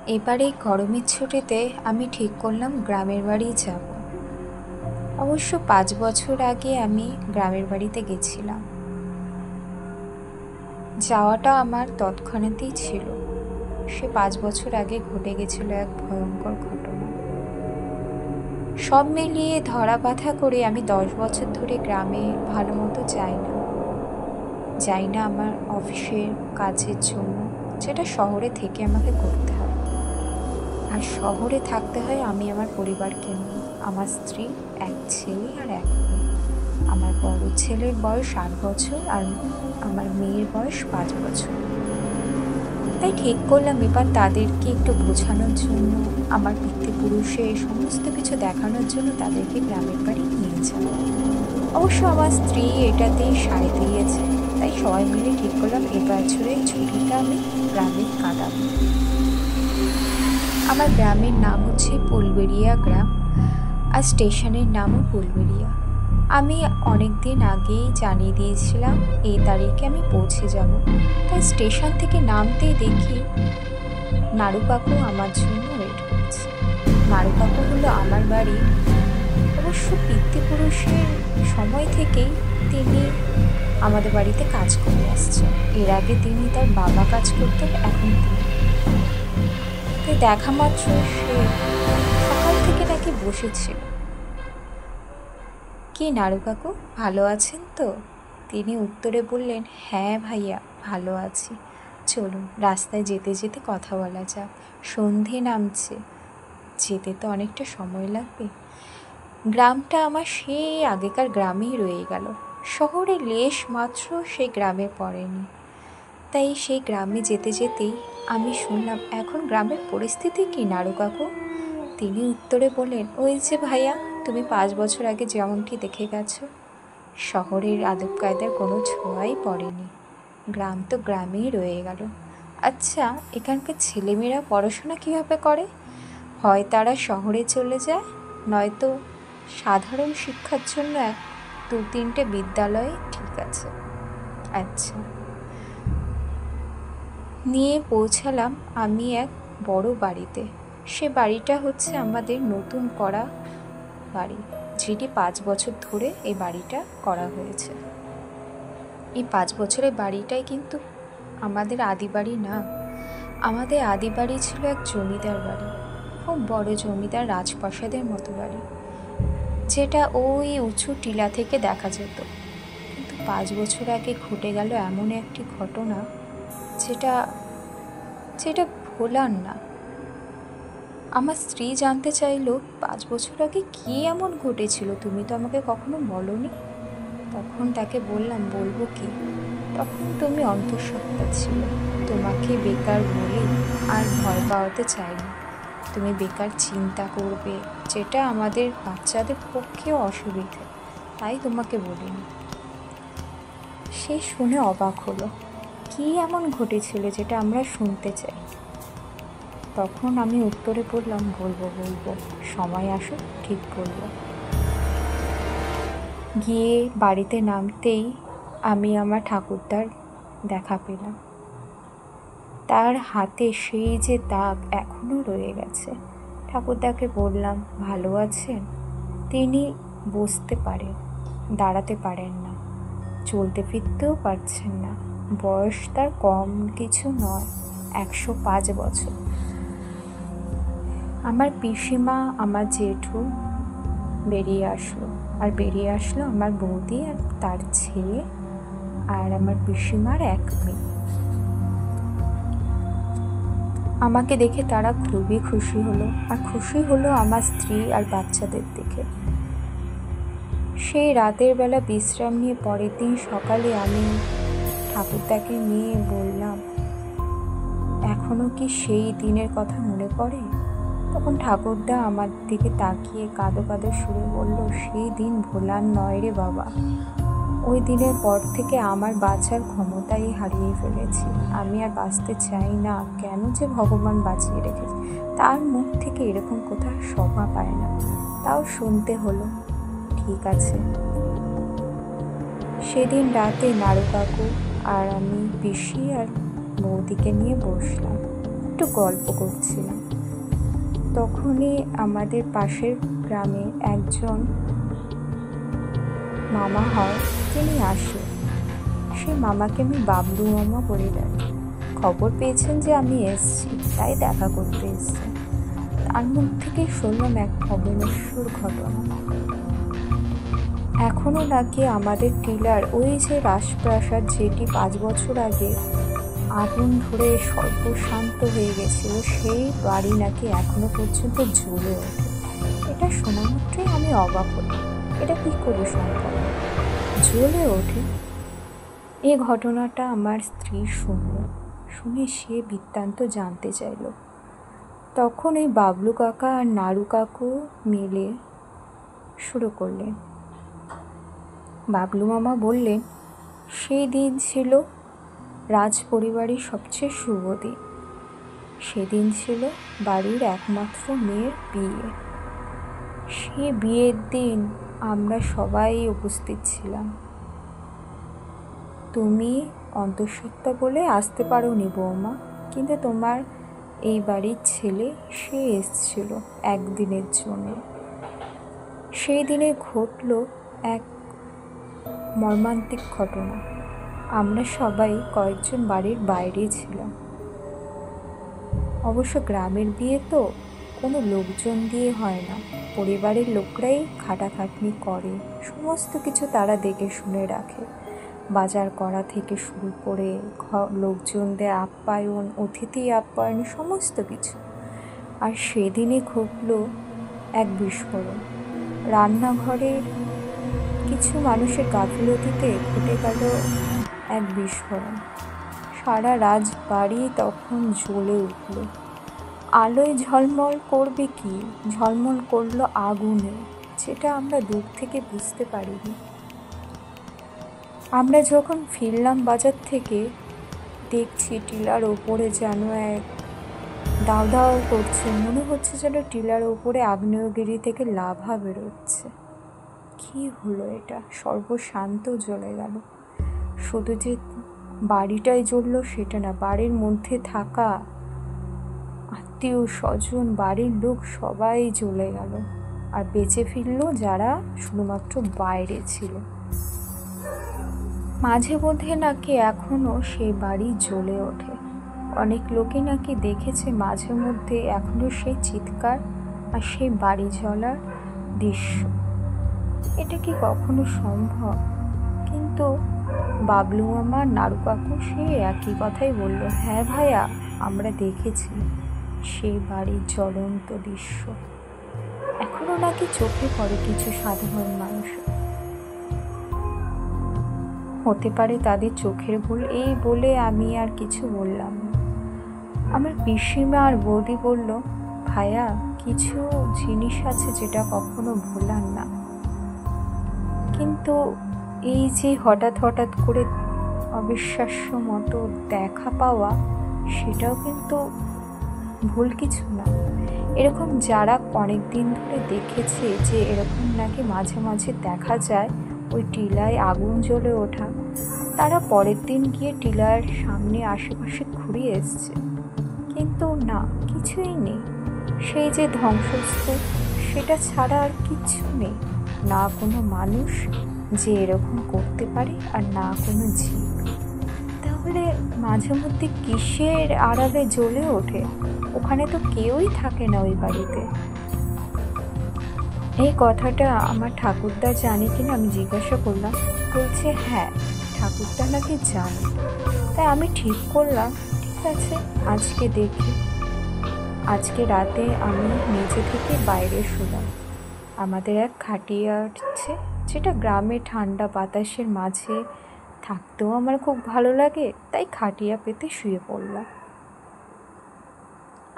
এবার এই গরমের ছুটিতে আমি ঠিক করলাম গ্রামের বাড়ি যাব। অবশ্য 5 বছর আগে আমি গ্রামের বাড়িতে গেছিলাম। যাওয়াটা আমার তৎক্ষণাৎই ছিল। সে 5 বছর আগে ঘটে গেছিল এক ভয়ঙ্কর ঘটনা। সব মিলিয়ে ধরা বাঁধা করে আমি 10 বছর ধরে গ্রামে ভালো মতো যাই না আমার অফিসের কাজের জন্য, যেটা শহরে থেকে আমাকে করতে হয়। আর শহরে থাকতে হয় আমি আমার পরিবারকে নিয়ে, আমার স্ত্রী, এক ছেলে আর এক মেয়ে। আমার বড় ছেলের বয়স 8 বছর আর আমার মেয়ের বয়স 5 বছর। তাই ঠিক করলাম এবার তাদেরকে একটু বোঝানোর জন্য, আমার পিতৃপুরুষে সমস্ত কিছু দেখানোর জন্য তাদেরকে গ্রামের বাড়ি নিয়ে যাব। অবশ্য আমার স্ত্রী এটাতেই সায় দিয়েছে। তাই সবাই মিলে ঠিক করলাম এবছরের ছুটিটা আমি গ্রামে কাটাবো। আমার গ্রামের নাম হচ্ছে ফুলবেড়িয়া গ্রাম, আর স্টেশনের নামও ফুলবেড়িয়া। আমি অনেক দিন আগেই জানিয়ে দিয়েছিলাম এই তারিখে আমি পৌঁছে যাব। তাই স্টেশন থেকে নামতেই দেখি নাড়ু কাকু আমার জন্য ওয়েট করছে। নাড়ু কাকু হলো আমার বাড়ি। অবশ্য পিতৃপুরুষের সময় থেকেই তিনি আমাদের বাড়িতে কাজ করে আসছেন। এর আগে তিনি তার বাবা কাজ করতেন, এখন তিনি। তাই দেখা মাত্র সে সকাল থেকে নাকি বসেছিল। কি নাড়ু কাকু, ভালো আছেন তো? তিনি উত্তরে বললেন, হ্যাঁ ভাইয়া, ভালো আছি। চলুন রাস্তায় যেতে যেতে কথা বলা যাক। সন্ধে নামছে, যেতে তো অনেকটা সময় লাগবে। গ্রামটা আমার সেই আগেকার গ্রামেই রয়ে গেল। শহরে লেশ মাত্র সেই গ্রামে পড়েনি। তাই সেই গ্রামে যেতে যেতেই আমি শুনলাম, এখন গ্রামের পরিস্থিতি কি নাড়ু কাকু? তিনি উত্তরে বললেন, ওই যে ভাইয়া, তুমি 5 বছর আগে যেমনটি দেখে গেছো। শহরের আদব কায়দার কোনো ছোঁয়াই পড়েনি। গ্রাম তো গ্রামেই রয়ে গেল। আচ্ছা, এখানকার ছেলেমেয়েরা পড়াশোনা কীভাবে করে? হয় তারা শহরে চলে যায়, নয়তো সাধারণ শিক্ষার জন্য 2-3টে বিদ্যালয় ঠিক আছে। আচ্ছা, নিয়ে পৌঁছালাম আমি এক বড় বাড়িতে। সে বাড়িটা হচ্ছে আমাদের নতুন করা বাড়ি, যেটি 5 বছর ধরে এই বাড়িটা করা হয়েছে। এই 5 বছরের বাড়িটাই কিন্তু আমাদের আদি বাড়ি না। আমাদের আদি বাড়ি ছিল এক জমিদার বাড়ি, খুব বড় জমিদার রাজপ্রাসাদের মতো বাড়ি, যেটা ওই উঁচু টিলা থেকে দেখা যেত। কিন্তু 5 বছর আগে ঘটে গেল এমন একটি ঘটনা, যেটা যেটা ভোলার না। আমার স্ত্রী জানতে চাইলো, 5 বছর আগে কী এমন ঘটেছিল, তুমি তো আমাকে কখনো বলোনি। তখন তাকে বললাম, বলবো কি, তখন তুমি অন্তঃসত্ত্বা ছিলে। তোমাকে বেকার বলে আর ভয় পাওয়াতে চাইনি। তুমি বেকার চিন্তা করবে, যেটা আমাদের বাচ্চাদের পক্ষেও অসুবিধে, তাই তোমাকে বলিনি। সে শুনে অবাক হলো, কী এমন ঘটেছিল যেটা আমরা শুনতে চাই। তখন আমি উত্তরে বললাম, বলবো, সময় আসুক ঠিক বলবো। গিয়ে বাড়িতে নামতেই আমি আমার ঠাকুরদার দেখা পেলাম। তার হাতে সেই যে দাগ এখনো রয়ে গেছে। ঠাকুরদাকে বললাম, ভালো আছেন? তিনি বসতে পারেন, দাঁড়াতে পারেন না, চলতে ফিরতেও পারছেন না। বয়স তার কম কিছু নয়, 105 বছর। আমার পিসিমা, আমার জেঠু বেরিয়ে আসলো আমার বৌদি আর তার ছেলে, আর আমার পিসিমার এক মেয়ে। আমাকে দেখে তারা খুবই খুশি হলো, আর খুশি হলো আমার স্ত্রী আর বাচ্চাদের দেখে। সেই রাতের বেলা বিশ্রাম নিয়ে পরের দিন সকালে আমি ঠাকুরদাকে নিয়ে বললাম, এখনো কি সেই দিনের কথা মনে পড়ে? তখন ঠাকুরদা আমার দিকে তাকিয়ে কাঁদো কাঁদো সুরে বলল, সেই দিন ভোলার নয় রে বাবা। ওই দিনের পর থেকে আমার বাঁচার ক্ষমতাই হারিয়ে ফেলেছি। আমি আর বাঁচতে চাই না। কেন যে ভগবান বাঁচিয়ে রেখেছে, তার মুখ থেকে এরকম কথা শোভা পায় না। তাও শুনতে হলো। ঠিক আছে। সেদিন রাতে নাড়ু কাকু আর আমি পিসি আর বৌদিকে নিয়ে বসলাম, একটু একটু গল্প করছিলাম। তখনই আমাদের পাশের গ্রামে একজন মামা হয়, তিনি আসে। সেই মামাকে আমি বাবলু মামা বলে ডাকি। খবর পেয়েছেন যে আমি এসছি, তাই দেখা করতে এসছে। তার মুখ থেকেই শুনলাম এক অবিনশ্বর ঘটনা। এখনো নাকি আমাদের টিলার ওই যে রাজপ্রাসাদ, যেটি 5 বছর আগে আগুন ধরে সর্বশান্ত হয়ে গেছিল, সেই বাড়ি নাকি এখনো পর্যন্ত জ্বলে ওঠে। এটা শোনা মাত্রই আমি অবাক হলাম, এটা কি করে সম্ভব, জ্বলে ওঠে? এই ঘটনাটা আমার স্ত্রী শুনে সে বৃত্তান্ত জানতে চাইল। তখন এই বাবলু কাকা আর নাড়ু কাকু মিলে শুরু করলেন। বাবলু মামা বললেন, সেই দিন ছিল রাজ পরিবারের সবচেয়ে শুভ দিন। সেদিন ছিল বাড়ির একমাত্র মেয়ের বিয়ে। সে বিয়ের দিন আমরা সবাই উপস্থিত ছিলাম। তুমি অন্তঃসত্ত্বা বলে আসতে পারোনি বৌমা, কিন্তু তোমার এই বাড়ির ছেলে সে এসেছিল একদিনের জন্য। সেই দিনে ঘটল এক মর্মান্তিক ঘটনা। আমরা সবাই কয়েকজন বাড়ির বাইরে ছিলাম। অবশ্য গ্রামের বিয়ে তো কোনো লোকজন দিয়ে হয় না, পরিবারের লোকরাই খাটাখাটনি করে, সমস্ত কিছু তারা দেখে শুনে রাখে। বাজার করা থেকে শুরু করে লোকজনদের আপ্যায়ন, অতিথি আপ্যায়ন, সমস্ত কিছু। আর সেদিনই ঘটল এক বিস্ফোরণ। রান্নাঘরের কিছু মানুষের গাফিলতিতে ঘটে গেল এক বিস্ফোরণ। সারা রাজবাড়ি তখন জ্বলে উঠল। আলোয় ঝলমল করবে কি, ঝলমল করলো আগুনে, যেটা আমরা দূর থেকে বুঝতে পারিনি। আমরা যখন ফিরলাম বাজার থেকে, দেখছি টিলার ওপরে যেন এক দাও দাও করছে, মনে হচ্ছে যেন টিলার ওপরে আগ্নেয়গিরি থেকে লাভা বেরোচ্ছে। কি হলো এটা? সর্বশান্ত জ্বলে গেল। শুধু যে বাড়িটাই জ্বললো সেটা না, বাড়ির মধ্যে থাকা আত্মীয় স্বজন, বাড়ির লোক সবাই জ্বলে গেল। আর বেঁচে ফিরলো যারা শুধুমাত্র বাইরে ছিল। মাঝে মধ্যে নাকি এখনো সেই বাড়ি জ্বলে ওঠে। অনেক লোকে নাকি দেখেছে মাঝে মধ্যে এখনো সেই চিৎকার আর সেই বাড়ি জ্বলার দৃশ্য। এটা কি কখনো সম্ভব? কিন্তু বাবলু মামা, নাড়ু কাকু সে একই কথাই বলল, হ্যাঁ ভাইয়া, আমরা দেখেছি সেই বাড়ির জ্বলন্ত দৃশ্য। এখনো নাকি চোখে পড়ে কিছু সাধারণ মানুষের। হতে পারে তাদের চোখের ভুল, এই বলে আমি আর কিছু বললাম না। আমার পিসিমা আর বৌদি বলল, ভাইয়া, কিছু জিনিস আছে যেটা কখনো ভোলার না, কিন্তু এই যে হঠাৎ হঠাৎ করে অবিশ্বাস্য মতো দেখা পাওয়া, সেটাও কিন্তু ভুল কিছু না। এরকম যারা অনেক দিন ধরে দেখেছে যে এরকম নাকি মাঝে মাঝে দেখা যায় ওই টিলায় আগুন জ্বলে ওঠা, তারা পরের দিন গিয়ে টিলার সামনে আশেপাশে ঘুরে এসছে, কিন্তু না, কিছুই নেই। সেই যে ধ্বংসস্তূপ, সেটা ছাড়া আর কিছু নেই। না কোনো মানুষ যে এরকম করতে পারে, আর না কোনো জীব। তাহলে মাঝে মধ্যে কিসের আড়ালে জ্বলে ওঠে? ওখানে তো কেউই থাকে না ওই বাড়িতে। এই কথাটা আমার ঠাকুরদা জানে কিনা আমি জিজ্ঞাসা করলাম। বলছে হ্যাঁ, ঠাকুরদা নাকি জানে। তাই আমি ঠিক করলাম, ঠিক আছে, আজকে দেখি। আজকে রাতে আমি নিচে থেকে বাইরে শুলাম। আমাদের এক খাটিয়া আছে, যেটা গ্রামে ঠান্ডা বাতাসের মাঝে থাকতেও আমার খুব ভালো লাগে, তাই খাটিয়া পেতে শুয়ে পড়লাম।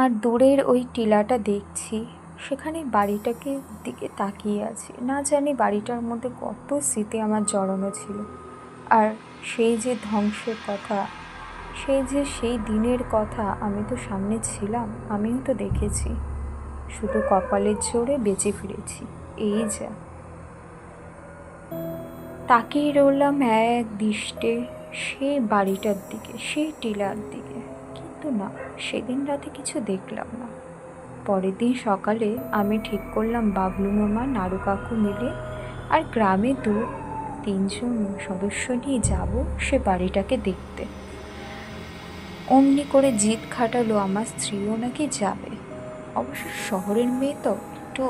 আর দূরের ওই টিলাটা দেখছি, সেখানে বাড়িটাকে দিকে তাকিয়ে আছি। না জানি বাড়িটার মধ্যে কত স্মৃতি আমার জড়ানো ছিল। আর সেই যে ধ্বংসের কথা, সেই দিনের কথা, আমি তো সামনে ছিলাম, আমিও তো দেখেছি। শুধু কপালের জোরে বেঁচে ফিরেছি, এই যা। তাকিয়ে রইলাম এক দৃষ্টে সেই বাড়িটার দিকে, সেই টিলার দিকে, কিন্তু না, সেদিন রাতে কিছু দেখলাম না। পরের দিন সকালে আমি ঠিক করলাম বাবলু মামা, নাড়ু কাকু মিলে আর গ্রামে 2-3 জন সদস্য নিয়ে যাব সে বাড়িটাকে দেখতে। অমনি করে জিদ খাটালো আমার স্ত্রীও নাকি যাবে। অবশ্য শহরের মেয়ে তো একটু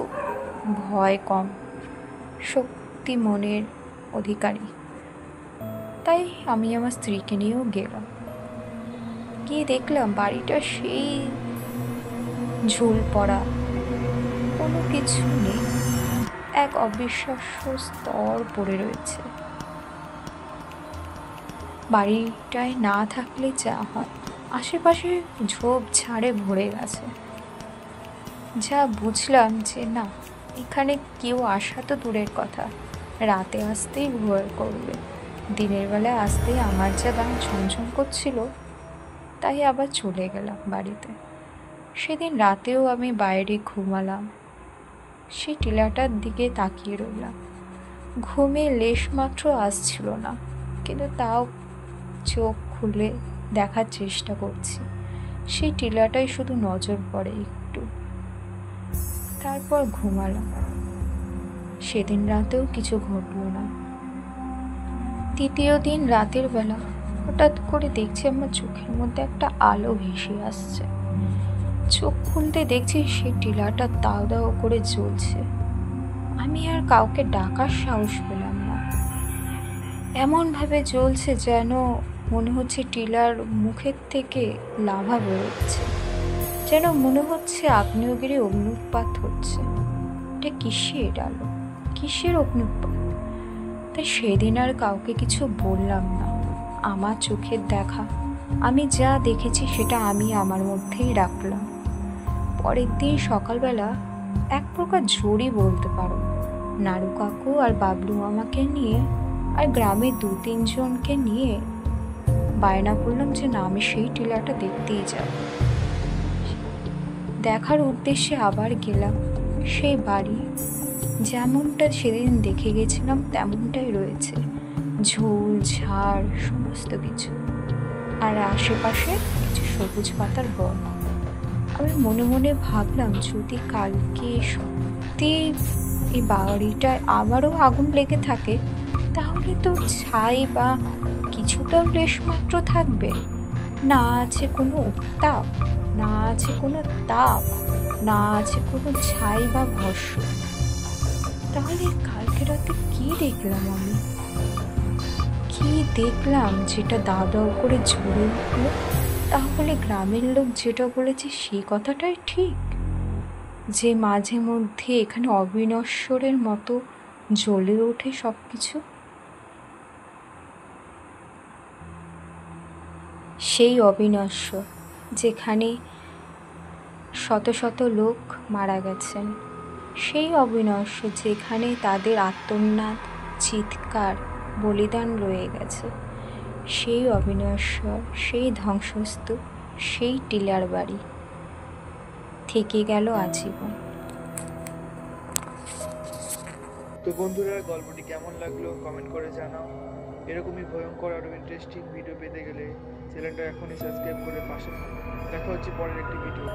ভয় কম, শক্তি মনের অধিকারী, তাই আমি আমার স্ত্রীকে নিয়েও গেলাম। গিয়ে দেখলাম বাড়িটা সেই ঝুল পড়া, কোনো কিছু নেই, এক অবিশ্বাস্য স্তর পড়ে রয়েছে। বাড়িটায় না থাকলে যা হয়, আশেপাশে ঝোপঝাড়ে ভরে গেছে। যা বুঝলাম যে না, এখানে কেউ আসা তো দূরের কথা, রাতে আসতেই ভয় করবে, দিনের বেলায় আসতেই আমার যা গা ছমছম করছিল, তাই আবার চলে গেলাম বাড়িতে। সেদিন রাতেও আমি বাইরে ঘুমালাম, সেই টিলাটার দিকে তাকিয়ে রইলাম। ঘুমে লেশমাত্র আসছিল না, কিন্তু তাও চোখ খুলে দেখার চেষ্টা করছি। সেই টিলাটাই শুধু নজর পড়ে একটু, তারপর ঘুমালাম। সেদিন রাতেও কিছু ঘটল না। তৃতীয় দিন রাতের বেলা হঠাৎ করে দেখছি আমার চোখের মধ্যে একটা আলো ভেসে আসছে। চোখ খুলতে দেখছি সেই টিলাটা দাও দাও করে জ্বলছে। আমি আর কাউকে ডাকার সাহস পেলাম না। এমনভাবে জ্বলছে যেন মনে হচ্ছে টিলার মুখের থেকে লাভা বেরোচ্ছে, যেন মনে হচ্ছে আগ্নেয়গিরি অগ্নুৎপাত হচ্ছে। এটা কিসের আলো, কিসের অগ্নুৎপাত? তাই সেদিন আর কাউকে কিছু বললাম না। আমার চোখের দেখা, আমি যা দেখেছি সেটা আমি আমার মধ্যেই রাখলাম। পরের দিন সকালবেলা এক প্রকার জোরই বলতে পারো, নাড়ু কাকু আর বাবলু মামাকে নিয়ে আর গ্রামে 2-3 জনকে নিয়ে বায়না করলাম যে না, আমি সেই টিলাটা দেখতেই যাব। দেখার উদ্দেশ্যে আবার গেলাম। সেই বাড়ি যেমনটা সেদিন দেখে গেছিলাম তেমনটাই রয়েছে, ঝোল ঝাড় সমস্ত কিছু, আর আশেপাশে কিছু সবুজ পাতার বন। আমি মনে মনে ভাবলাম, যদি কালকে সত্যি এই বাড়িটায় আবারও আগুন লেগে থাকে, তাহলে তো ছাই বা কিছুটাও লেশমাত্র থাকবে না। আছে কোনো উত্তাপ, না আছে কোনো তাপ, না আছে কোনো ছাই বা ভস্ম। তাহলে কালকে রাতে কি দেখলাম আমি? কি দেখলাম যেটা দাও দাও করে জ্বলে উঠল? তাহলে গ্রামের লোক যেটা বলেছে সেই কথাটাই ঠিক, যে মাঝে মধ্যে এখানে অবিনশ্বরের মতো জ্বলে ওঠে সব কিছু। সেই অবিনশ্বর যেখানে শত শত লোক মারা গেছেন, সেই অবিনশ্বর যেখানে তাদের আর্তনাদ, চিৎকার, বলিদান রয়ে গেছে, সেই অবিনশ্বর, সেই ধ্বংসস্তূপ, সেই টিলার বাড়ি থেকে গেল আজীবন। তো বন্ধুরা, গল্পটি কেমন লাগলো কমেন্ট করে জানাও। এরকমই ভয়ঙ্কর আরও ইন্টারেস্টিং ভিডিও পেতে গেলে চ্যানেলটা এখনই সাবস্ক্রাইব করে পাশে থাকো। দেখা হচ্ছে পরের একটি ভিডিও।